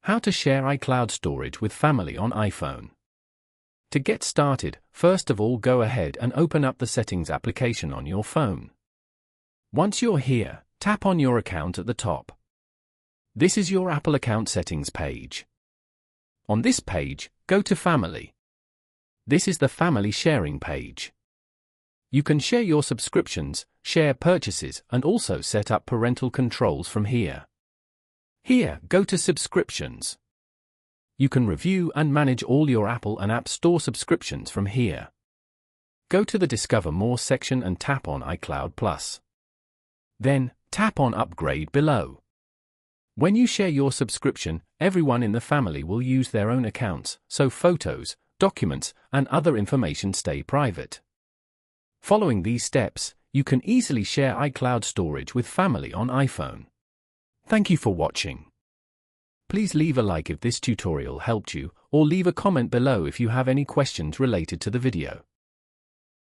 How to share iCloud storage with family on iPhone. To get started, first of all go ahead and open up the Settings application on your phone. Once you're here, tap on your account at the top. This is your Apple account settings page. On this page, go to Family. This is the family sharing page. You can share your subscriptions, share purchases, and also set up parental controls from here. Here, go to Subscriptions. You can review and manage all your Apple and App Store subscriptions from here. Go to the Discover More section and tap on iCloud Plus. Then, tap on Upgrade below. When you share your subscription, everyone in the family will use their own accounts, so photos, documents, and other information stay private. Following these steps, you can easily share iCloud storage with family on iPhone. Thank you for watching. Please leave a like if this tutorial helped you, or leave a comment below if you have any questions related to the video.